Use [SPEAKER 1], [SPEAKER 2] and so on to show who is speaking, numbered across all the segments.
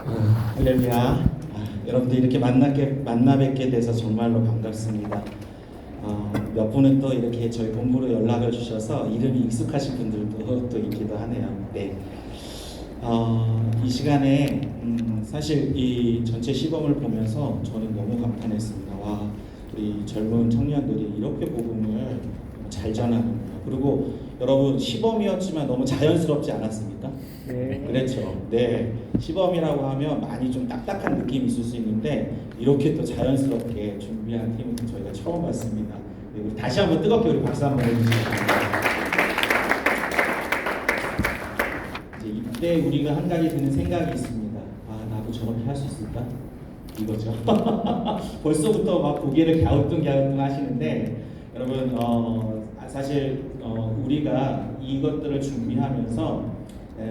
[SPEAKER 1] 할렐루야. 여러분들 이렇게 만나 뵙게 돼서 정말로 반갑습니다. 몇 분은 또 이렇게 저희 본부로 연락을 주셔서 이름이 익숙하신 분들도 또 있기도 하네요. 네. 이 시간에 사실 이 전체 시범을 보면서 저는 너무 감탄했습니다. 와, 우리 젊은 청년들이 이렇게 복음을 잘 전하는구나. 그리고 여러분 시범이었지만 너무 자연스럽지 않았습니까?
[SPEAKER 2] 네.
[SPEAKER 1] 그렇죠. 네. 시범이라고 하면 많이 좀 딱딱한 느낌이 있을 수 있는데 이렇게 또 자연스럽게 준비한 팀은 저희가 처음 봤습니다. 네, 우리 다시 한번 뜨겁게 우리 박수 한번 해주시겠습니다. 이제 이때 우리가 한 가지 드는 생각이 있습니다. 나도 저렇게 할 수 있을까? 이거죠. 벌써부터 막 고개를 갸우뚱 하시는데 여러분 사실 우리가 이것들을 준비하면서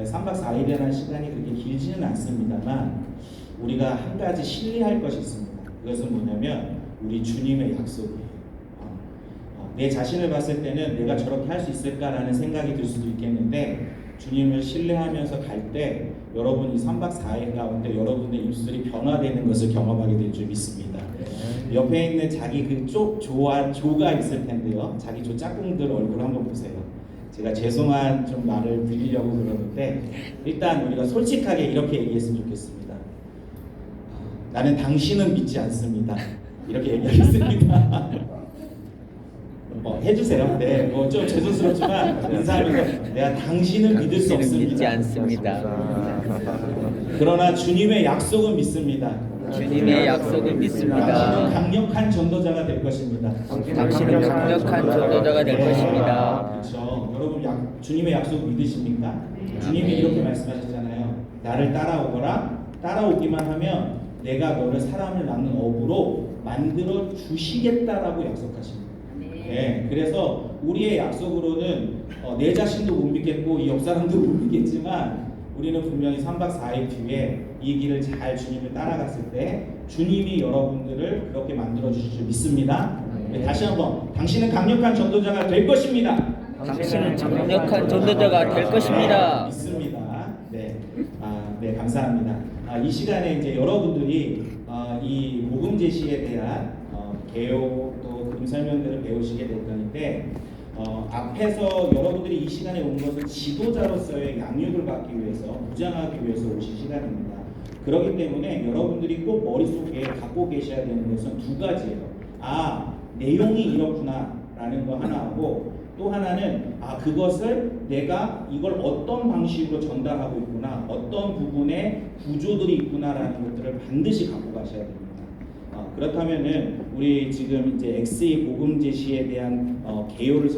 [SPEAKER 1] 3박 4일이라는 시간이 그렇게 길지는 않습니다만 우리가 한 가지 신뢰할 것이 있습니다. 그것은 뭐냐면 우리 주님의 약속이에요. 내 자신을 봤을 때는 내가 저렇게 할 수 있을까라는 생각이 들 수도 있겠는데 주님을 신뢰하면서 갈 때 여러분 이 3박 4일 가운데 여러분의 입술이 변화되는 것을 경험하게 될 줄 믿습니다. 옆에 있는 자기 그 조가 있을 텐데요. 자기 조 짝꿍들 얼굴 한번 보세요. 제가 죄송한 좀 말을 드리려고 그러는데 일단 우리가 솔직하게 이렇게 얘기했으면 좋겠습니다. 나는 당신은 믿지 않습니다. 이렇게 얘기하겠습니다. 해주세요. 네, 좀 죄송스럽지만 인사하면서 내가 당신은 믿을 수 없습니다.
[SPEAKER 2] 믿지 않습니다.
[SPEAKER 1] 그러나 주님의 약속은 믿습니다.
[SPEAKER 2] 주님의 약속을 믿습니다.
[SPEAKER 1] 당신은 강력한 전도자가 될 것입니다.
[SPEAKER 2] 당신은 강력한 전도자가 될 것입니다.
[SPEAKER 1] 그렇죠. 여러분 주님의 약속 믿으십니까? 주님이 이렇게 말씀하셨잖아요. 나를 따라오거라. 따라오기만 하면 내가 너를 사람을 낳는 어부로 만들어 주시겠다라고 약속하십니다. 네, 그래서 우리의 약속으로는 내 자신도 못 믿겠고 이 옆 사람도 못 믿겠지만 우리는 분명히 3박 4일 뒤에 이 길을 잘 주님을 따라갔을 때 주님이 여러분들을 그렇게 만들어 주실 줄 믿습니다. 네, 다시 한번 당신은 강력한 전도자가 될 것입니다.
[SPEAKER 2] 당신은 강력한 전도자가 될 것입니다.
[SPEAKER 1] 믿습니다. 네, 네 감사합니다. 이 시간에 이제 여러분들이 이 복음 제시에 대한 개요 또 그림 설명들을 배우시게 될 건데 앞에서 여러분들이 이 시간에 온 것은 지도자로서의 양육을 받기 위해서 무장하기 위해서 오신 시간입니다. 그렇기 때문에 여러분들이 꼭 머릿속에 갖고 계셔야 되는 것은 두 가지예요. 내용이 이렇구나 라는 거 하나하고 또 하나는 그것을 내가 이걸 어떤 방식으로 전달하고 있구나, 어떤 부분에 구조들이 있구나 라는 것들을 반드시 갖고 가셔야 됩니다. 그렇다면은 우리 지금 이제 XE 복음 제시에 대한 개요를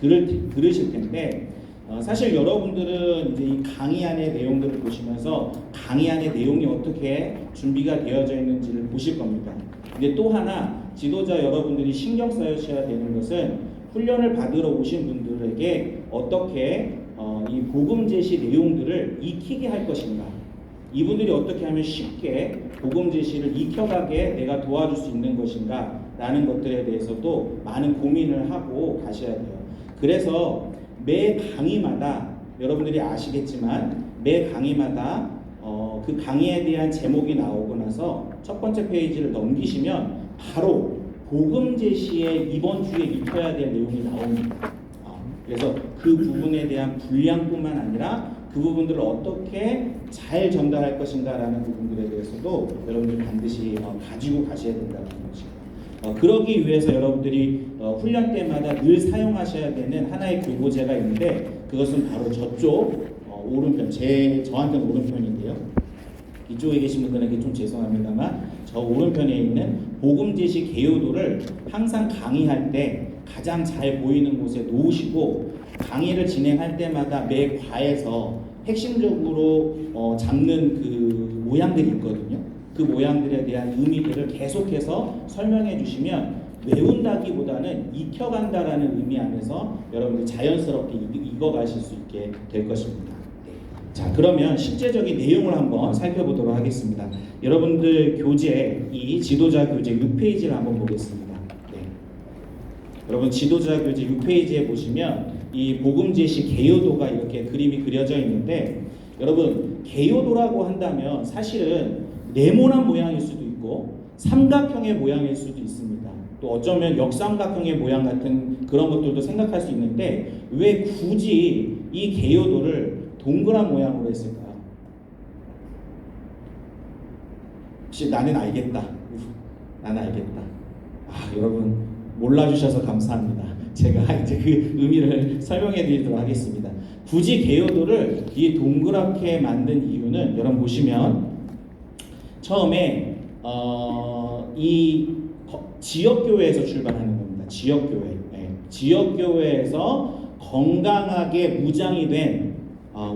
[SPEAKER 1] 들으실 텐데 사실 여러분들은 이제 이 강의 안의 내용들을 보시면서 강의 안의 내용이 어떻게 준비가 되어져 있는지를 보실 겁니다. 근데 또 하나 지도자 여러분들이 신경 써주셔야 되는 것은 훈련을 받으러 오신 분들에게 어떻게 이 복음 제시 내용들을 익히게 할 것인가. 이분들이 어떻게 하면 쉽게 복음 제시를 익혀가게 내가 도와줄 수 있는 것인가 라는 것들에 대해서도 많은 고민을 하고 가셔야 돼요. 그래서 매 강의마다 여러분들이 아시겠지만 매 강의마다 그 강의에 대한 제목이 나오고 나서 첫 번째 페이지를 넘기시면 바로 복음 제시에 이번 주에 익혀야 될 내용이 나옵니다. 그래서 그 부분에 대한 분량뿐만 아니라 그 부분들을 어떻게 잘 전달할 것인가라는 부분들에 대해서도 여러분들이 반드시 가지고 가셔야 된다는 것이죠. 그러기 위해서 여러분들이 훈련 때마다 늘 사용하셔야 되는 하나의 교보제가 있는데 그것은 바로 저쪽 오른편, 저한테는 오른편인데요. 이쪽에 계신 분들에게 좀 죄송합니다만 저 오른편에 있는 복음 제시 개요도를 항상 강의할 때 가장 잘 보이는 곳에 놓으시고 강의를 진행할 때마다 매 과에서 핵심적으로 잡는 그 모양들이 있거든요. 그 모양들에 대한 의미들을 계속해서 설명해 주시면 외운다기보다는 익혀간다라는 의미 안에서 여러분들 자연스럽게 익어가실 수 있게 될 것입니다. 자, 그러면 실제적인 내용을 한번 살펴보도록 하겠습니다. 여러분들 교재, 이 지도자 교재 6페이지를 한번 보겠습니다. 네. 여러분 지도자 교재 6페이지에 보시면 이 복음 제시 개요도가 이렇게 그림이 그려져 있는데 여러분 개요도라고 한다면 사실은 네모난 모양일 수도 있고 삼각형의 모양일 수도 있습니다. 또 어쩌면 역삼각형의 모양 같은 그런 것들도 생각할 수 있는데 왜 굳이 이 개요도를 동그란 모양으로 했을까요? 혹시 나는 알겠다. 나는 알겠다. 여러분 몰라주셔서 감사합니다. 제가 이제 그 의미를 설명해 드리도록 하겠습니다. 굳이 개요도를 이 동그랗게 만든 이유는 여러분 보시면 처음에 이 지역교회에서 출발하는 겁니다. 지역교회. 지역교회에서 건강하게 무장이 된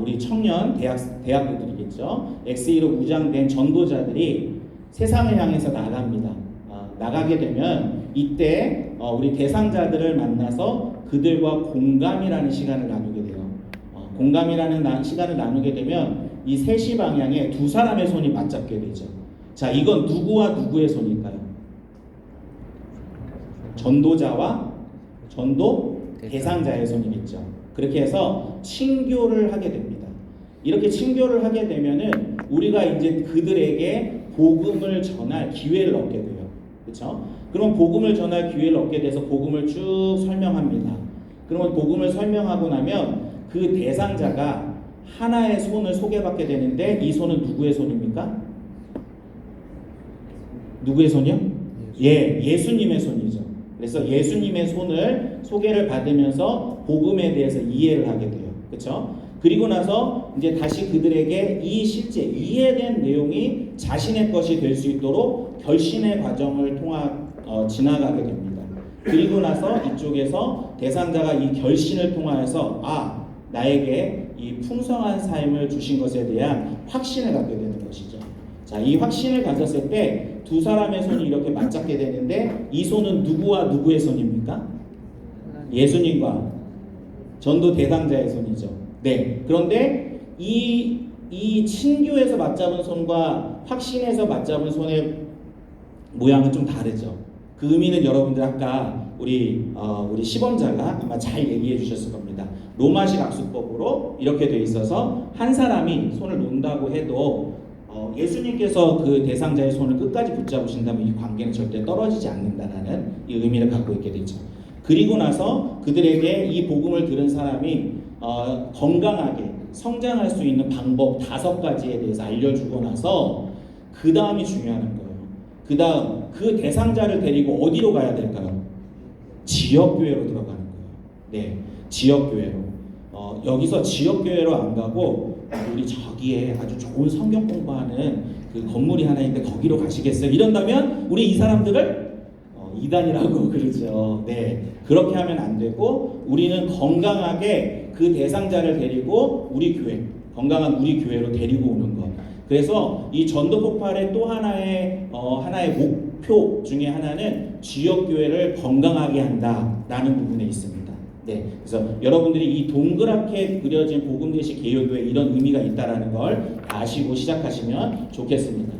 [SPEAKER 1] 우리 청년 대학교들이겠죠. XE로 무장된 전도자들이 세상을 향해서 나갑니다. 나가게 되면 이때 우리 대상자들을 만나서 그들과 공감이라는 시간을 나누게 돼요. 공감이라는 시간을 나누게 되면 이 3시 방향에 두 사람의 손이 맞잡게 되죠. 자, 이건 누구와 누구의 손일까요? 전도자와 전도 대상자의 손이겠죠. 그렇게 해서 친교를 하게 됩니다. 이렇게 친교를 하게 되면은 우리가 이제 그들에게 복음을 전할 기회를 얻게 돼요. 그렇죠? 그럼 복음을 전할 기회를 얻게 돼서 복음을 쭉 설명합니다. 그러면 복음을 설명하고 나면 그 대상자가 하나의 손을 소개받게 되는데 이 손은 누구의 손입니까? 누구의 손이요? 예수님의 손이죠. 그래서 예수님의 손을 소개를 받으면서 복음에 대해서 이해를 하게 돼요. 그렇죠? 그리고 나서 이제 다시 그들에게 이 실제 이해된 내용이 자신의 것이 될 수 있도록 결신의 과정을 지나가게 됩니다. 그리고 나서 이쪽에서 대상자가 이 결신을 통하여서 나에게 이 풍성한 삶을 주신 것에 대한 확신을 갖게 되는 것이죠. 자, 이 확신을 가졌을 때 두 사람의 손이 이렇게 맞잡게 되는데 이 손은 누구와 누구의 손입니까? 예수님과 전도 대상자의 손이죠. 네. 그런데 이 친교에서 맞잡은 손과 확신에서 맞잡은 손의 모양은 좀 다르죠. 그 의미는 여러분들 아까 우리 시범자가 아마 잘 얘기해 주셨을 겁니다. 로마식 악수법으로 이렇게 돼 있어서 한 사람이 손을 놓는다고 해도 예수님께서 그 대상자의 손을 끝까지 붙잡으신다면 이 관계는 절대 떨어지지 않는다라는 이 의미를 갖고 있게 되죠. 그리고 나서 그들에게 이 복음을 들은 사람이 건강하게 성장할 수 있는 방법 5가지에 대해서 알려주고 나서 그 다음이 중요한 거예요. 그 다음 그 대상자를 데리고 어디로 가야 될까요? 지역교회로 들어가는 거예요. 네, 지역교회로. 여기서 지역교회로 안 가고 우리 저기에 아주 좋은 성경 공부하는 그 건물이 하나 있는데 거기로 가시겠어요? 이런다면 우리 이 사람들을 이단이라고 그러죠. 네, 그렇게 하면 안 되고 우리는 건강하게 그 대상자를 데리고 우리 교회, 건강한 우리 교회로 데리고 오는 것. 그래서 이 전도 폭발의 또 하나의 목표 중에 하나는 지역 교회를 건강하게 한다라는 부분에 있습니다. 네, 그래서 여러분들이 이 동그랗게 그려진 복음대식 개요교회 이런 의미가 있다라는 걸 아시고 시작하시면 좋겠습니다.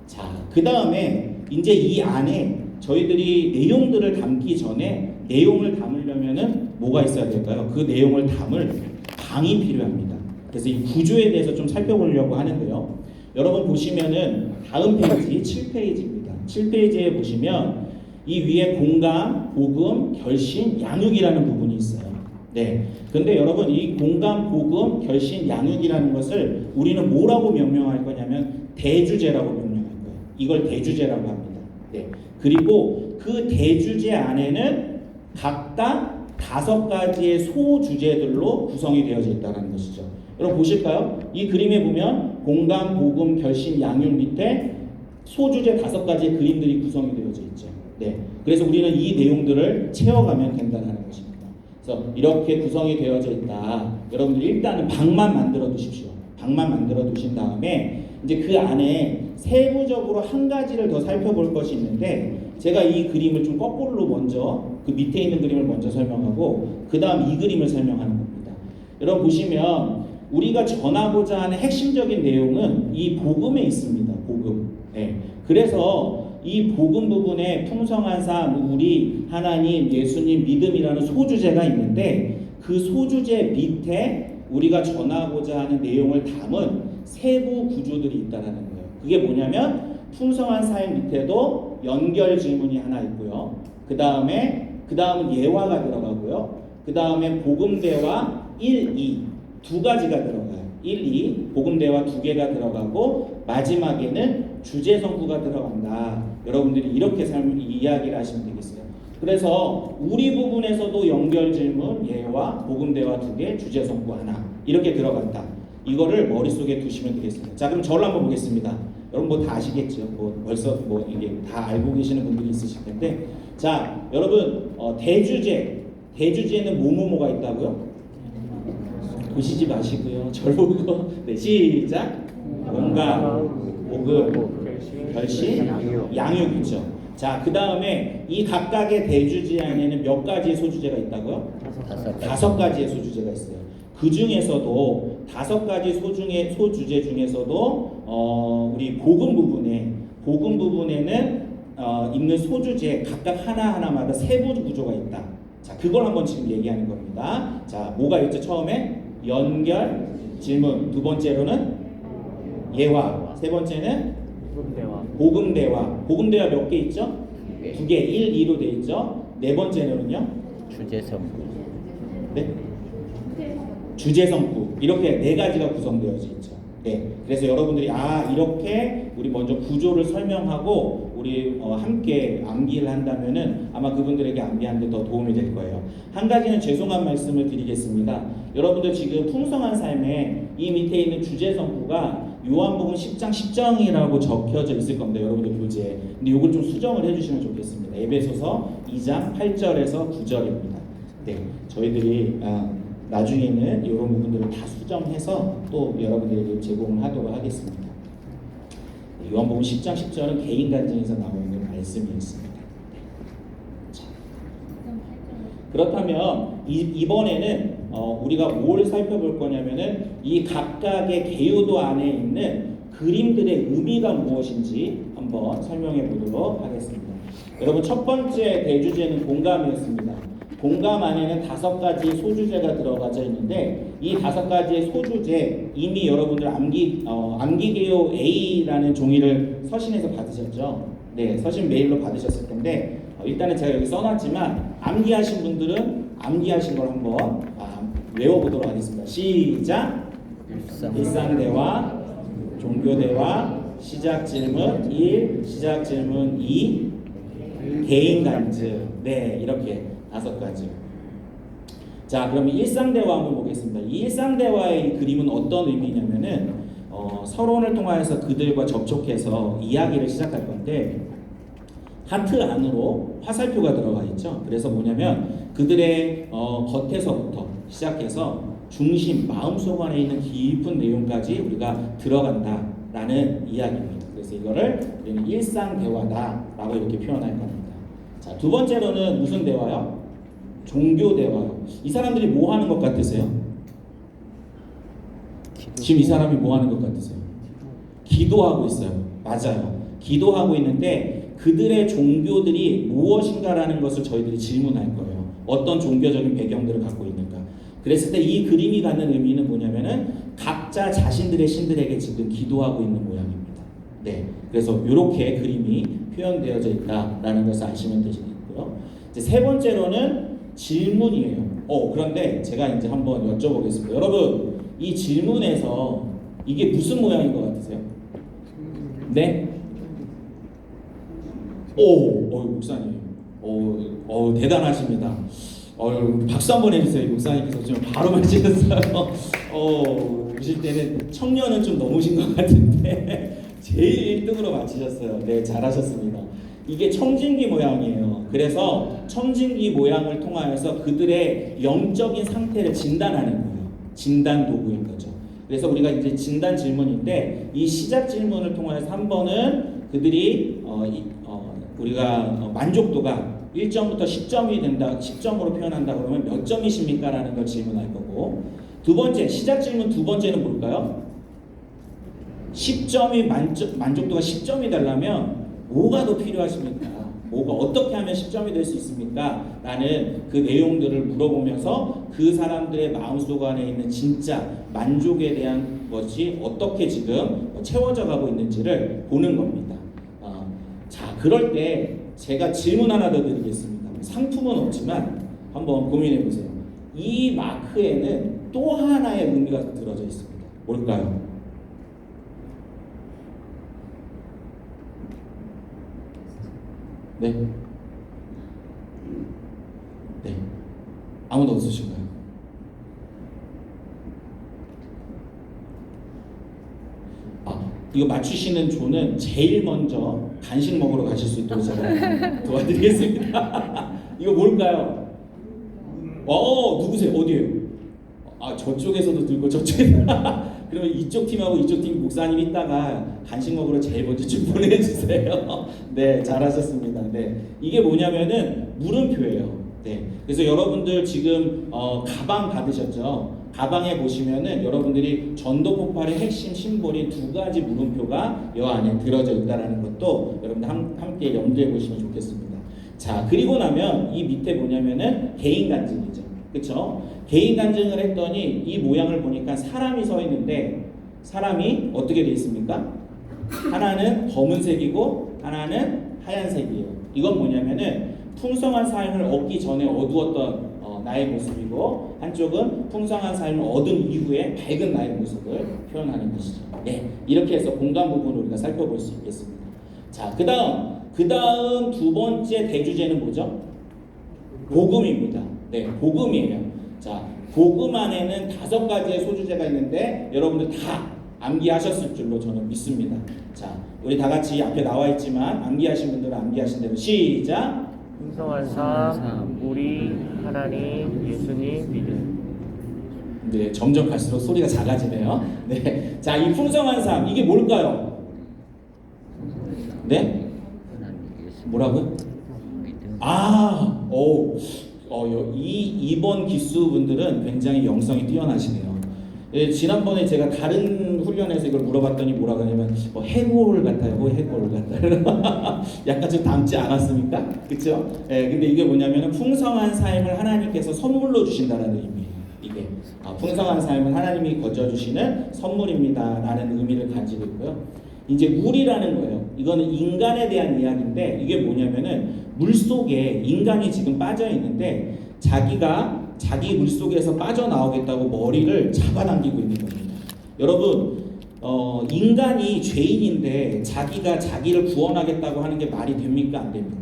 [SPEAKER 1] 자, 그 다음에 이제 이 안에 저희들이 내용들을 담기 전에 내용을 담으려면은 뭐가 있어야 될까요? 그 내용을 담을 방이 필요합니다. 그래서 이 구조에 대해서 좀 살펴보려고 하는데요. 여러분 보시면은 다음 페이지 7페이지입니다. 7페이지에 보시면 이 위에 공감, 복음, 결신, 양육이라는 부분이 있어요. 네. 근데 여러분 이 공감, 복음, 결신, 양육이라는 것을 우리는 뭐라고 명명할 거냐면 대주제라고 명명할 거예요. 이걸 대주제라고 합니다. 네. 그리고 그 대주제 안에는 각각 5가지의 소주제들로 구성이 되어져 있다는 것이죠. 여러분 보실까요? 이 그림에 보면 공감, 복음, 결신, 양육 밑에 소주제 5가지의 그림들이 구성이 되어져 있죠. 네. 그래서 우리는 이 내용들을 채워가면 된다는 것입니다. 그래서 이렇게 구성이 되어져 있다. 여러분들이 일단은 방만 만들어 두십시오. 방만 만들어 두신 다음에 이제 그 안에 세부적으로 한 가지를 더 살펴볼 것이 있는데 제가 이 그림을 좀 거꾸로 먼저 그 밑에 있는 그림을 먼저 설명하고 그 다음 이 그림을 설명하는 겁니다. 여러분 보시면 우리가 전하고자 하는 핵심적인 내용은 이 복음에 있습니다. 복음. 네. 그래서 이 복음 부분에 풍성한 삶, 우리 하나님, 예수님, 믿음이라는 소주제가 있는데 그 소주제 밑에 우리가 전하고자 하는 내용을 담은 세부 구조들이 있다라는 거예요. 그게 뭐냐면 풍성한 삶 밑에도 연결 질문이 하나 있고요. 그 다음은 예화가 들어가고요. 그 다음에 복음대화 1, 2 두 가지가 들어가요. 1, 2 복음대화 두 개가 들어가고 마지막에는 주제성구가 들어간다. 여러분들이 이렇게 이야기를 하시면 되겠어요. 그래서 우리 부분에서도 연결 질문, 예화, 복음대화 두 개, 주제성구 하나 이렇게 들어간다. 이거를 머릿속에 두시면 되겠습니다. 자, 그럼 저를 한번 보겠습니다. 여러분 뭐 다 아시겠죠? 벌써 이게 다 알고 계시는 분들이 있으실 텐데, 자, 여러분 대주제에는 뭐뭐뭐가 있다고요? 보시지 마시고요. 절 보고 네, 시작. 공감, 복음, 결심, 양육 있죠. 자, 그 다음에 이 각각의 대주제 안에는 몇 가지의 소주제가 있다고요? 5가지의 소주제가 있어요. 그 중에서도 5가지 소주제 중에서도 우리 복음 부분에는 있는 소주제 각각 하나하나마다 세부 구조가 있다. 자, 그걸 한번 지금 얘기하는 겁니다. 자, 뭐가 있죠? 처음에 연결, 질문, 두 번째로는 예화, 세 번째는 복음대화. 복음대화 몇 개 있죠? 2개, 1, 2로 돼 있죠? 네 번째는요?
[SPEAKER 2] 주제성구.
[SPEAKER 1] 네? 주제성구. 이렇게 4가지가 구성되어 있죠. 네. 그래서 여러분들이 이렇게 우리 먼저 구조를 설명하고 우리 함께 암기를 한다면은 아마 그분들에게 암기하는 데 더 도움이 될 거예요. 한 가지는 죄송한 말씀을 드리겠습니다. 여러분들 지금 풍성한 삶에 이 밑에 있는 주제성구가 요한복음 10장 10정이라고 적혀져 있을 겁니다. 여러분들 교재에. 근데 이걸 좀 수정을 해주시면 좋겠습니다. 에베소서 2장 8절에서 9절입니다. 네, 저희들이 나중에는 이런 부분들을 다 수정해서 또 여러분들에게 제공을 하도록 하겠습니다. 요한복음 10장 10절은 개인 간증에서 나오는 말씀이 있습니다. 자, 그렇다면 이번에는 우리가 뭘 살펴볼 거냐면은 이 각각의 개요도 안에 있는 그림들의 의미가 무엇인지 한번 설명해 보도록 하겠습니다. 여러분, 첫 번째 대주제는 공감이었습니다. 공감 안에는 5가지 소주제가 들어가져 있는데 이 5가지의 소주제 이미 여러분들 암기개요 A라는 종이를 서신에서 받으셨죠? 네, 서신 메일로 받으셨을 텐데 일단은 제가 여기 써놨지만 암기하신 분들은 암기하신 걸 한번 외워보도록 하겠습니다. 시작! 일상대화, 종교대화, 시작질문 1, 시작질문 2, 개인간증. 네, 이렇게 5가지. 자, 그러면 일상대화 한번 보겠습니다. 이 일상대화의 그림은 어떤 의미냐면은 서론을 통하여서 그들과 접촉해서 이야기를 시작할 건데 하트 안으로 화살표가 들어가 있죠. 그래서 뭐냐면 그들의 겉에서부터 시작해서 중심, 마음속 안에 있는 깊은 내용까지 우리가 들어간다라는 이야기입니다. 그래서 이거를 우리는 일상대화다라고 이렇게 표현할 겁니다. 자, 두 번째로는 무슨 대화요? 종교 대화요. 이 사람들이 뭐 하는 것 같으세요? 지금 이 사람이 뭐 하는 것 같으세요? 기도하고 있어요. 맞아요. 기도하고 있는데 그들의 종교들이 무엇인가라는 것을 저희들이 질문할 거예요. 어떤 종교적인 배경들을 갖고 있는가. 그랬을 때 이 그림이 갖는 의미는 뭐냐면은 각자 자신들의 신들에게 지금 기도하고 있는 모양입니다. 네. 그래서 이렇게 그림이 표현되어져 있다라는 것을 아시면 되시고요. 이제 세 번째로는 질문이에요. 그런데 제가 이제 한번 여쭤보겠습니다. 여러분, 이 질문에서 이게 무슨 모양인 것 같으세요? 네? 목사님. 대단하십니다. 박수 한번 해주세요. 목사님께서 지금 바로 맞히셨어요. 보실 때는 청년은 좀 넘으신 것 같은데 제일 1등으로 맞히셨어요. 네, 잘하셨습니다. 이게 청진기 모양이에요. 그래서 청진기 모양을 통하여서 그들의 영적인 상태를 진단하는 거예요. 진단 도구인 거죠. 그래서 우리가 이제 진단 질문인데 이 시작 질문을 통해서 한 번은 그들이 우리가 만족도가 1점부터 10점이 된다, 10점으로 표현한다 그러면 몇 점이십니까? 라는 걸 질문할 거고, 두 번째 시작 질문 두 번째는 뭘까요? 10점이 만족도가 10점이 되려면 뭐가 더 필요하십니까? 뭐가 어떻게 하면 10점이 될 수 있습니까? 라는 그 내용들을 물어보면서 그 사람들의 마음속 안에 있는 진짜 만족에 대한 것이 어떻게 지금 채워져 가고 있는지를 보는 겁니다. 자, 그럴 때 제가 질문 하나 더 드리겠습니다. 상품은 없지만 한번 고민해 보세요. 이 마크에는 또 하나의 의미가 들어져 있습니다. 뭘까요? 네? 네. 아무도 없으신가요? 이거 맞추시는 조는 제일 먼저 간식 먹으러 가실 수 있도록 제가 도와드리겠습니다. 이거 뭘까요? 누구세요? 어디에요? 저쪽에서도 들고 저쪽에서. 그러면 이쪽 팀하고 이쪽 팀 목사님 있다가 간식 먹으러 제일 먼저 좀 보내주세요. 네, 잘하셨습니다. 네, 이게 뭐냐면은 물음표예요. 네, 그래서 여러분들 지금 가방 받으셨죠? 가방에 보시면은 여러분들이 전도 폭발의 핵심 심볼인 두 가지 물음표가 이 안에 들어져 있다라는 것도 여러분들 함께 염두해 보시면 좋겠습니다. 자, 그리고 나면 이 밑에 뭐냐면은 개인 간증이죠. 그쵸? 개인 간증을 했더니 이 모양을 보니까 사람이 서 있는데 사람이 어떻게 되어 있습니까? 하나는 검은색이고 하나는 하얀색이에요. 이건 뭐냐면은 풍성한 삶을 얻기 전에 어두웠던 나의 모습이고 한쪽은 풍성한 삶을 얻은 이후에 밝은 나의 모습을 표현하는 것이죠. 네, 이렇게 해서 공간 부분을 우리가 살펴볼 수 있겠습니다. 자, 그 다음 두 번째 대주제는 뭐죠? 복음입니다. 네, 복음이에요. 자, 복음 안에는 5가지의 소주제가 있는데 여러분들 다 암기하셨을 줄로 저는 믿습니다. 자, 우리 다 같이 앞에 나와 있지만 암기하신 분들은 암기하신 대로 시작.
[SPEAKER 3] 풍성한 삶, 우리, 하나님, 예수님, 믿음.
[SPEAKER 1] 네, 점점 갈수록 소리가 작아지네요. 네, 자, 이 풍성한 삶 이게 뭘까요? 네? 뭐라고요? 이번 기수분들은 굉장히 영성이 뛰어나시네요. 예, 지난번에 제가 다른 훈련에서 이걸 물어봤더니 뭐라고 하냐면 해골 같아요. 해골 같아요. 약간 좀 닮지 않았습니까? 그쵸? 예, 근데 이게 뭐냐면 풍성한 삶을 하나님께서 선물로 주신다는 의미예요. 이게 풍성한 삶은 하나님이 거저주시는 선물입니다 라는 의미를 가지고 있고요. 이제 물이라는 거예요. 이거는 인간에 대한 이야기인데 이게 뭐냐면은 물속에 인간이 지금 빠져 있는데 자기가 자기 물속에서 빠져나오겠다고 머리를 잡아당기고 있는 겁니다. 여러분, 인간이 죄인인데 자기가 자기를 구원하겠다고 하는 게 말이 됩니까? 안 됩니까?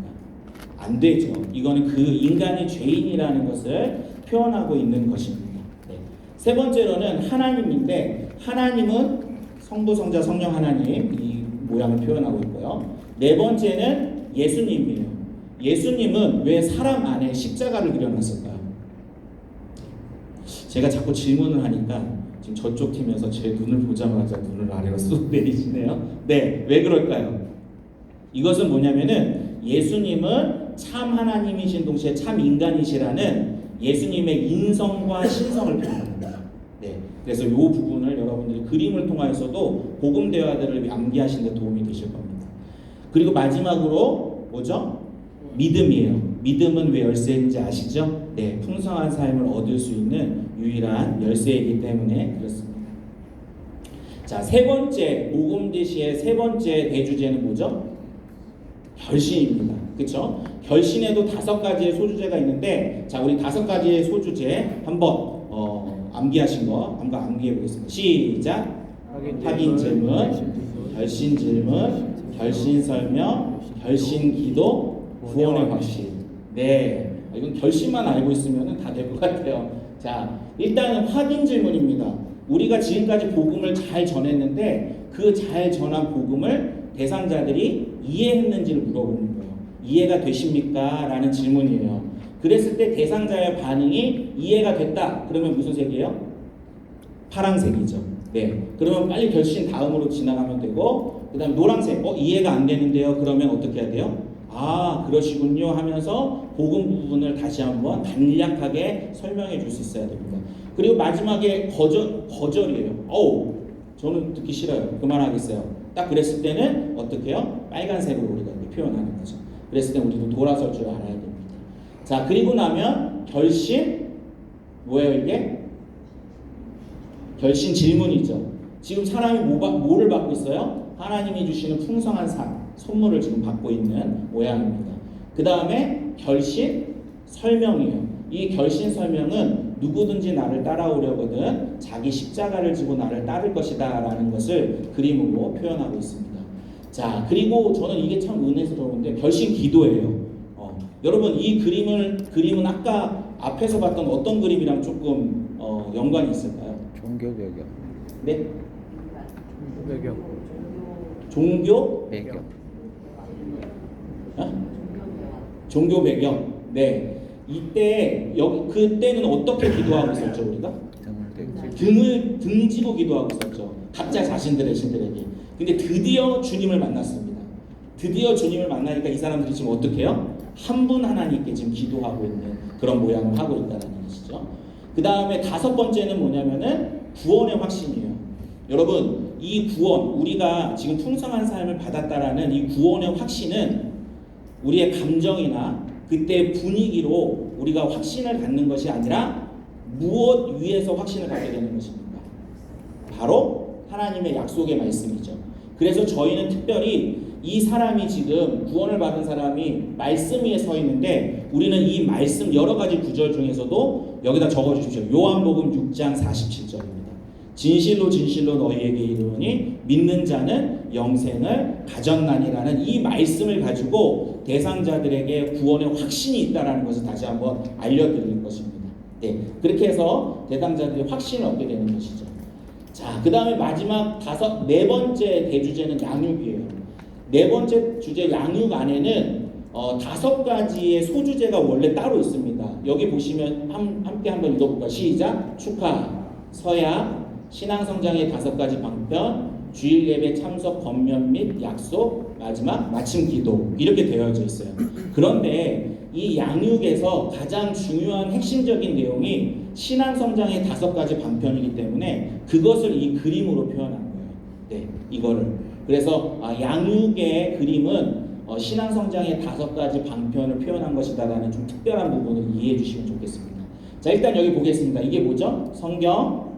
[SPEAKER 1] 안 되죠. 이거는 그 인간이 죄인이라는 것을 표현하고 있는 것입니다. 네. 세 번째로는 하나님인데 하나님은 성부, 성자, 성령 하나님 이 모양을 표현하고 있고요. 네 번째는 예수님이에요. 예수님은 왜 사람 안에 십자가를 그려놨을까요? 제가 자꾸 질문을 하니까 지금 저쪽 팀에서 제 눈을 보자마자 눈을 아래로 쑥 내리시네요. 네, 왜 그럴까요? 이것은 뭐냐면은 예수님은 참 하나님이신 동시에 참 인간이시라는 예수님의 인성과 신성을 표현합니다. 네, 그래서 이 부분을 여러분들이 그림을 통해서도 복음 대화들을 암기하시는 데 도움이 되실 겁니다. 그리고 마지막으로 뭐죠? 믿음이에요. 믿음은 왜 열쇠인지 아시죠? 네, 풍성한 삶을 얻을 수 있는 유일한 열쇠이기 때문에 그렇습니다. 자, 세 번째 복음 제시의 세 번째 대주제는 뭐죠? 결신입니다. 그렇죠? 결신에도 5가지의 소주제가 있는데 자, 우리 5가지의 소주제 한번 암기하신 거 한번 암기해 보겠습니다. 시작. 확인 질문, 결신 질문, 결신 설명, 결신 기도, 구원의 확신. 네, 이건 결심만 알고 있으면 다 될 것 같아요. 자, 일단은 확인 질문입니다. 우리가 지금까지 복음을 잘 전했는데 그 잘 전한 복음을 대상자들이 이해했는지를 물어보는 거예요. 이해가 되십니까? 라는 질문이에요. 그랬을 때 대상자의 반응이 이해가 됐다. 그러면 무슨 색이에요? 파란색이죠. 네, 그러면 빨리 결신 다음으로 지나가면 되고 그 다음 노란색. 이해가 안 되는데요. 그러면 어떻게 해야 돼요? 그러시군요 하면서 복음 부분을 다시 한번 간략하게 설명해 줄 수 있어야 됩니다. 그리고 마지막에 거절이에요. 저는 듣기 싫어요. 그만하겠어요. 딱 그랬을 때는 어떻게 해요? 빨간색으로 우리가 표현하는 거죠. 그랬을 때 우리도 돌아설 줄 알아야 됩니다. 자, 그리고 나면 결심, 뭐예요 이게? 결심 질문이죠. 지금 사람이 뭐를 받고 있어요? 하나님이 주시는 풍성한 선물을 지금 받고 있는 모양입니다. 그 다음에 결심 설명이에요. 이 결심 설명은 누구든지 나를 따라오려거든 자기 십자가를 지고 나를 따를 것이다 라는 것을 그림으로 표현하고 있습니다. 자, 그리고 저는 이게 참 은혜스러운데 결심 기도예요. 여러분 이 그림은 아까 앞에서 봤던 어떤 그림이랑 조금 연관이 있을까요?
[SPEAKER 2] 종교 배경.
[SPEAKER 1] 네?
[SPEAKER 3] 배경.
[SPEAKER 1] 종교?
[SPEAKER 2] 배경.
[SPEAKER 1] 종교 배경. 네. 그때는 어떻게 기도하고 있었죠 우리가? 등지고 기도하고 있었죠. 각자 자신들의 신들에게. 근데 드디어 주님을 만났습니다. 드디어 주님을 만나니까 이 사람들이 지금 어떻게 해요? 한 분 하나님께 지금 기도하고 있는 그런 모양을 하고 있다는 것이죠. 그 다음에 다섯 번째는 뭐냐면은 구원의 확신이에요. 여러분 이 구원, 우리가 지금 풍성한 삶을 받았다라는 이 구원의 확신은 우리의 감정이나 그때 분위기로 우리가 확신을 갖는 것이 아니라 무엇 위에서 확신을 갖게 되는 것입니까? 바로 하나님의 약속의 말씀이죠. 그래서 저희는 특별히 이 사람이 지금 구원을 받은 사람이 말씀 위에 서 있는데 우리는 이 말씀 여러 가지 구절 중에서도 여기다 적어주십시오. 요한복음 6장 47절입니다. 진실로 진실로 너희에게 이르노니 믿는 자는 영생을 가졌나니라는 이 말씀을 가지고 대상자들에게 구원의 확신이 있다는 것을 다시 한번 알려드리는 것입니다. 네, 그렇게 해서 대상자들이 확신을 얻게 되는 것이죠. 자, 그 다음에 마지막 네 번째 대주제는 양육이에요. 네 번째 주제 양육 안에는 5가지의 소주제가 원래 따로 있습니다. 여기 보시면 함께 한번 읽어볼까요? 시작! 축하, 서약, 신앙성장의 5가지 방편, 주일 예배 참석 권면 및 약속, 마지막 마침 기도 이렇게 되어져 있어요. 그런데 이 양육에서 가장 중요한 핵심적인 내용이 신앙성장의 5가지 방편이기 때문에 그것을 이 그림으로 표현한 거예요. 네, 이거를. 그래서 양육의 그림은 신앙성장의 5가지 방편을 표현한 것이다라는 좀 특별한 부분을 이해해 주시면 좋겠습니다. 자, 일단 여기 보겠습니다. 이게 뭐죠? 성경,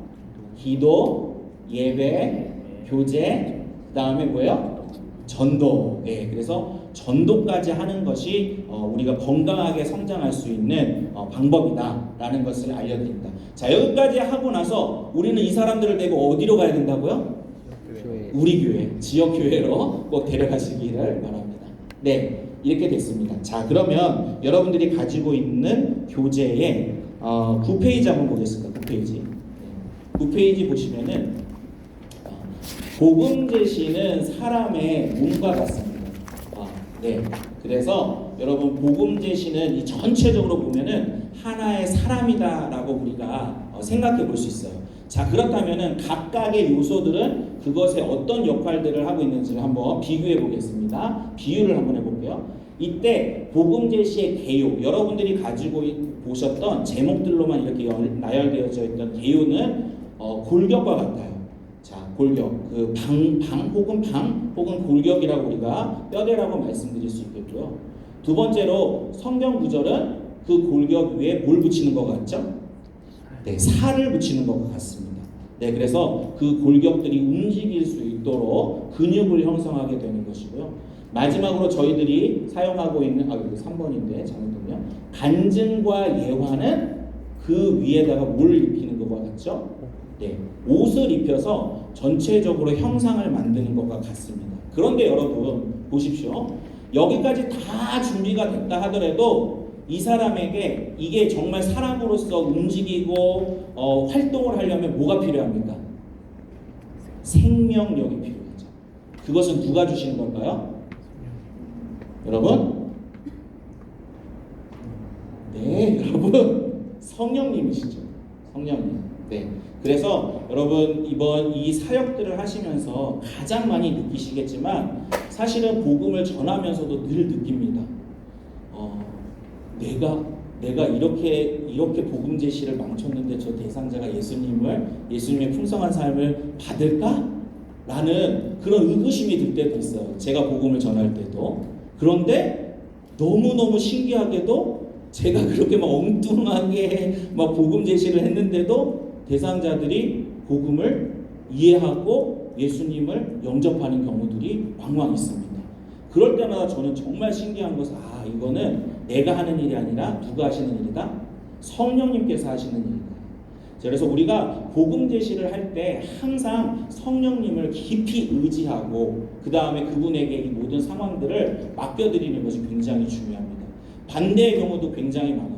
[SPEAKER 1] 기도, 예배, 교제, 그 다음에 뭐예요? 전도. 예, 그래서 전도까지 하는 것이 우리가 건강하게 성장할 수 있는 방법이다라는 것을 알려드립니다. 자, 여기까지 하고 나서 우리는 이 사람들을 데리고 어디로 가야 된다고요? 우리 교회, 지역 교회로 꼭 데려가시기를 바랍니다. 네, 이렇게 됐습니다. 자, 그러면 여러분들이 가지고 있는 교재에 9페이지 한번 보겠습니다. 9페이지. 9페이지 보시면은 복음 제시는 사람의 몸과 같습니다. 네, 그래서 여러분 복음 제시는 이 전체적으로 보면은 하나의 사람이다라고 우리가 생각해 볼 수 있어요. 자, 그렇다면은 각각의 요소들은 그것에 어떤 역할들을 하고 있는지를 한번 비교해 보겠습니다. 비유를 한번 해볼게요. 이때 복음 제시의 개요, 여러분들이 가지고 보셨던 제목들로만 이렇게 나열되어져 있던 개요는 골격과 같아요. 자, 골격, 그 방 혹은 골격이라고 우리가 뼈대라고 말씀드릴 수 있겠고요. 두 번째로 성경 구절은 그 골격 위에 뭘 붙이는 것 같죠? 네, 살을 붙이는 것 같습니다. 네, 그래서 그 골격들이 움직일 수 있도록 근육을 형성하게 되는 것이고요. 마지막으로 저희들이 사용하고 있는 3번인데 잘못되면 간증과 예화는 그 위에다가 뭘 입히는 것과 같죠? 네, 옷을 입혀서 전체적으로 형상을 만드는 것과 같습니다. 그런데 여러분 보십시오. 여기까지 다 준비가 됐다 하더라도 이 사람에게 이게 정말 사람으로서 움직이고 활동을 하려면 뭐가 필요합니까? 생명력이 필요하죠. 그것은 누가 주시는 걸까요? 여러분? 네, 여러분 성령님이시죠. 성령님. 네. 그래서 여러분 이번 이 사역들을 하시면서 가장 많이 느끼시겠지만 사실은 복음을 전하면서도 늘 느낍니다. 내가 이렇게 복음 제시를 망쳤는데 저 대상자가 예수님의 풍성한 삶을 받을까? 라는 그런 의구심이 들 때도 있어요. 제가 복음을 전할 때도. 그런데 너무너무 신기하게도 제가 그렇게 막 엉뚱하게 막 복음 제시를 했는데도 대상자들이 복음을 이해하고 예수님을 영접하는 경우들이 왕왕 있습니다. 그럴 때마다 저는 정말 신기한 것은 이거는 내가 하는 일이 아니라 누가 하시는 일이다? 성령님께서 하시는 일이다. 그래서 우리가 복음 제시를 할 때 항상 성령님을 깊이 의지하고 그 다음에 그분에게 이 모든 상황들을 맡겨드리는 것이 굉장히 중요합니다. 반대의 경우도 굉장히 많아요.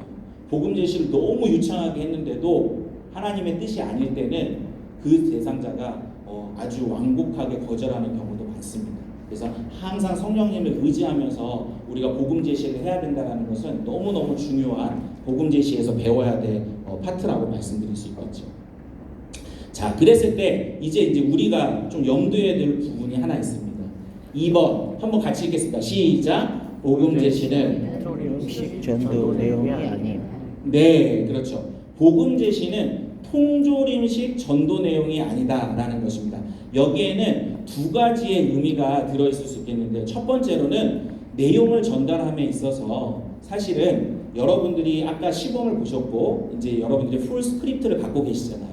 [SPEAKER 1] 복음 제시를 너무 유창하게 했는데도 하나님의 뜻이 아닐 때는 그 대상자가 아주 완곡하게 거절하는 경우도 많습니다. 그래서 항상 성령님을 의지하면서 우리가 복음 제시를 해야 된다는 것은 너무너무 중요한 복음 제시에서 배워야 될 파트라고 말씀드릴 수 있겠죠. 자, 그랬을 때 이제 우리가 좀 염두에 둘 부분이 하나 있습니다. 2번 한번 같이 읽겠습니다. 시작. 복음 제시는
[SPEAKER 2] 음식 전도 내용이 아님.
[SPEAKER 1] 네, 그렇죠. 복음 제시는 통조림식 전도 내용이 아니다라는 것입니다. 여기에는 두 가지의 의미가 들어있을 수 있겠는데, 첫 번째로는 내용을 전달함에 있어서 사실은 여러분들이 아까 시범을 보셨고 이제 여러분들이 풀 스크립트를 갖고 계시잖아요.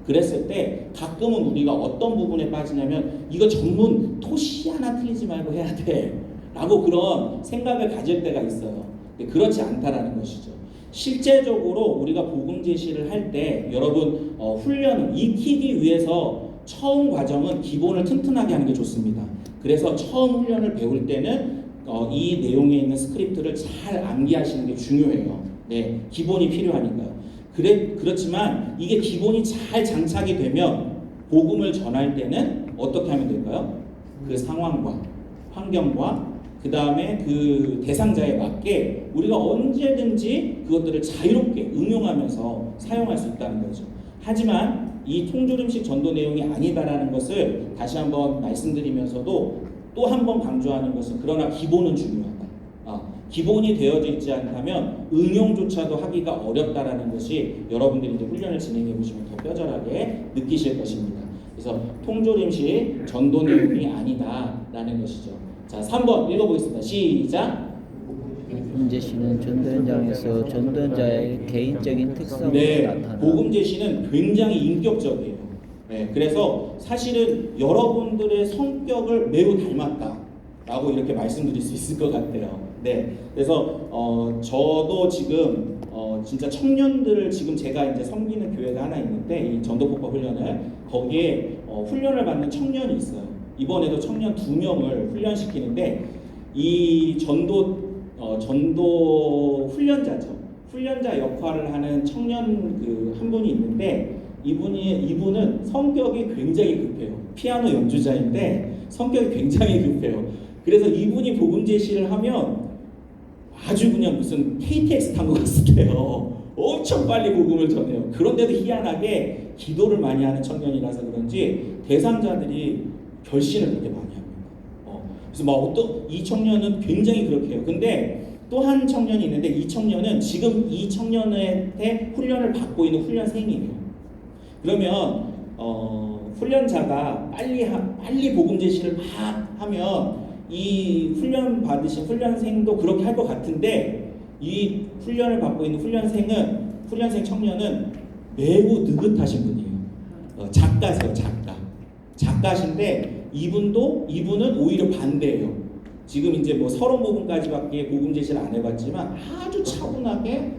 [SPEAKER 1] 그랬을 때 가끔은 우리가 어떤 부분에 빠지냐면 이거 전문 토시 하나 틀리지 말고 해야 돼 라고 그런 생각을 가질 때가 있어요. 근데 그렇지 않다라는 것이죠. 실제적으로 우리가 복음 제시를 할 때 여러분 훈련을 익히기 위해서 처음 과정은 기본을 튼튼하게 하는 게 좋습니다. 그래서 처음 훈련을 배울 때는 이 내용에 있는 스크립트를 잘 암기하시는 게 중요해요. 네, 기본이 필요하니까요. 그렇지만 이게 기본이 잘 장착이 되면 복음을 전할 때는 어떻게 하면 될까요? 그 상황과 환경과 그 다음에 그 대상자에 맞게 우리가 언제든지 그것들을 자유롭게 응용하면서 사용할 수 있다는 거죠. 하지만 이 통조림식 전도 내용이 아니다라는 것을 다시 한번 말씀드리면서도 또 한 번 강조하는 것은 그러나 기본은 중요하다. 기본이 되어져 있지 않다면 응용조차도 하기가 어렵다라는 것이 여러분들이 이제 훈련을 진행해 보시면 더 뼈저하게 느끼실 것입니다. 그래서 통조림식 전도 내용이 아니다라는 것이죠. 자, 3번 읽어보겠습니다. 시작.
[SPEAKER 2] 복음 제시는 전도 현장에서 전도자의 개인적인 특성을 나타나.
[SPEAKER 1] 복음 제시는 굉장히 인격적이에요. 네, 그래서 사실은 여러분들의 성격을 매우 닮았다라고 이렇게 말씀드릴 수 있을 것 같아요. 네, 그래서 저도 지금 진짜 청년들을 지금 제가 이제 섬기는 교회가 하나 있는데 이 전도폭파 훈련을 거기에 훈련을 받는 청년이 있어요. 이번에도 청년 2명을 훈련시키는데 이 전도 훈련자죠. 훈련자 역할을 하는 청년 한 분이 있는데 이분은 성격이 굉장히 급해요. 피아노 연주자인데 성격이 굉장히 급해요. 그래서 이분이 복음 제시를 하면 아주 그냥 무슨 KTX 탄 것 같아요. 엄청 빨리 복음을 전해요. 그런데도 희한하게 기도를 많이 하는 청년이라서 그런지 대상자들이 결신을 그렇게 많이 합니다. 그래서 이 청년은 굉장히 그렇게 해요. 근데 또 한 청년이 있는데 이 청년은 지금 이 청년한테 훈련을 받고 있는 훈련생이에요. 그러면 훈련자가 빨리 복음 제시를 막 하면 이 훈련 받으신 훈련생도 그렇게 할 것 같은데 이 훈련을 받고 있는 훈련생 청년은 매우 느긋하신 분이에요. 작가세요, 작가신데 이분은 오히려 반대예요. 지금 이제 뭐 서론 부분까지밖에 복음 제시를 안 해봤지만 아주 차분하게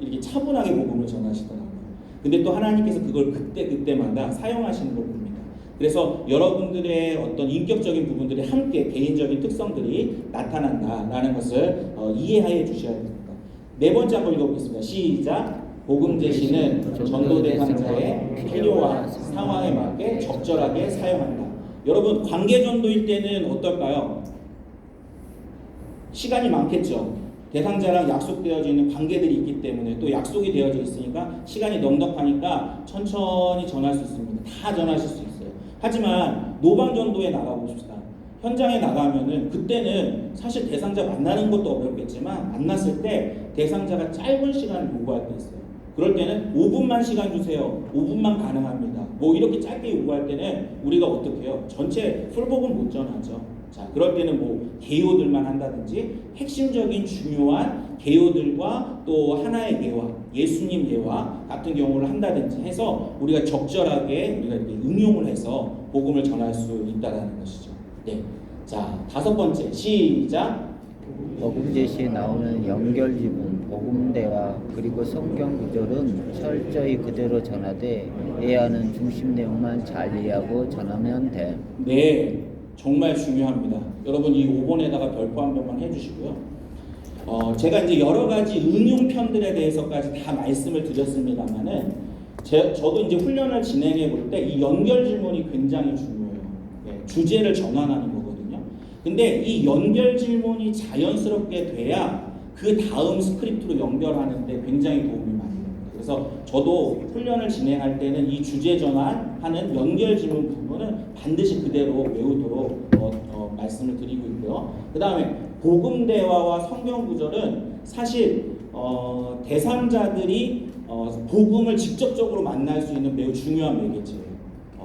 [SPEAKER 1] 이렇게 차분하게 복음을 전하시더라고요. 근데 또 하나님께서 그걸 그때마다 사용하시는 걸 봅니다. 그래서 여러분들의 어떤 인격적인 부분들이 함께 개인적인 특성들이 나타난다라는 것을 이해해 주셔야 됩니다. 네 번째 한번 읽어보겠습니다. 시작. 복음 제시는 전도 대상자의 필요와 상황에 맞게 적절하게 사용한다. 여러분 관계 전도일 때는 어떨까요? 시간이 많겠죠. 대상자랑 약속되어져 있는 관계들이 있기 때문에 또 약속이 되어져 있으니까 시간이 넉넉하니까 천천히 전할 수 있습니다. 다 전하실 수 있어요. 하지만 노방전도에 나가보십시다. 현장에 나가면은 그때는 사실 대상자 만나는 것도 어렵겠지만 만났을 때 대상자가 짧은 시간을 요구할 때 있어요. 그럴 때는 5분만 시간 주세요. 5분만 가능합니다. 뭐 이렇게 짧게 요구할 때는 우리가 어떻게 해요? 전체 풀복음 못 전하죠. 자, 그럴 때는 뭐 개요들만 한다든지 핵심적인 중요한 개요들과 또 하나의 예화, 예수님 예화 같은 경우를 한다든지 해서 우리가 적절하게 우리가 이렇게 응용을 해서 복음을 전할 수 있다라는 것이죠. 네. 자, 5번째 시작.
[SPEAKER 2] 복음 제시에 나오는 연결 지문, 복음대화 그리고 성경 구절은 철저히 그대로 전하되 예하는 중심 내용만 잘 이해하고 전하면 돼.
[SPEAKER 1] 네, 정말 중요합니다. 여러분 이 5번에다가 별표 한 번만 해주시고요. 제가 이제 여러 가지 응용편들에 대해서까지 다 말씀을 드렸습니다만은 저도 이제 훈련을 진행해 볼 때 이 연결 질문이 굉장히 중요해요. 네, 주제를 전환하는 거거든요. 근데 이 연결 질문이 자연스럽게 돼야 그 다음 스크립트로 연결하는데 굉장히 도움이 많이 됩니다. 그래서 저도 훈련을 진행할 때는 이 주제 전환하는 연결 질문 부분은 반드시 그대로 외우도록 말씀을 드리고 있고요. 그 다음에 복음 대화와 성경 구절은 사실 대상자들이 복음을 직접적으로 만날 수 있는 매우 중요한 매개체예요.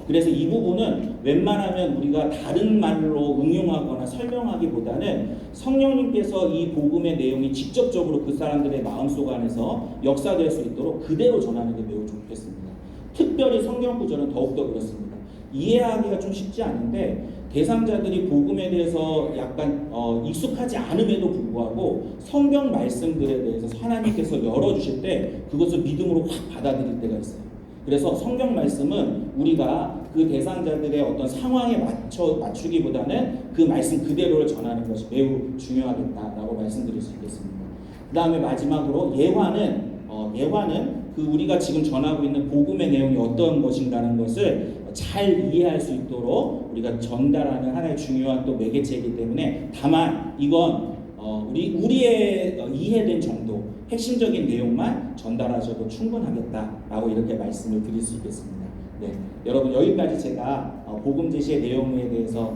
[SPEAKER 1] 그래서 이 부분은 웬만하면 우리가 다른 말로 응용하거나 설명하기보다는 성령님께서 이 복음의 내용이 직접적으로 그 사람들의 마음속 안에서 역사될 수 있도록 그대로 전하는 게 매우 좋겠습니다. 특별히 성경 구절은 더욱더 그렇습니다. 이해하기가 좀 쉽지 않은데 대상자들이 복음에 대해서 약간 익숙하지 않음에도 불구하고 성경 말씀들에 대해서 하나님께서 열어주실 때 그것을 믿음으로 확 받아들일 때가 있어요. 그래서 성경 말씀은 우리가 그 대상자들의 어떤 상황에 맞추기보다는 그 말씀 그대로를 전하는 것이 매우 중요하겠다라고 말씀드릴 수 있겠습니다. 그 다음에 마지막으로 예화는 그 우리가 지금 전하고 있는 복음의 내용이 어떤 것인가는 것을 잘 이해할 수 있도록 우리가 전달하는 하나의 중요한 또 매개체이기 때문에 다만 이건 우리의 이해된 정도 핵심적인 내용만 전달하셔도 충분하겠다라고 이렇게 말씀을 드릴 수 있겠습니다. 네, 여러분 여기까지 제가 복음 제시의 내용에 대해서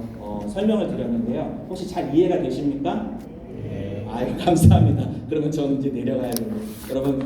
[SPEAKER 1] 설명을 드렸는데요. 혹시 잘 이해가 되십니까? 네. 아유 감사합니다. 그러면 저는 이제 내려가야 됩니다. 여러분.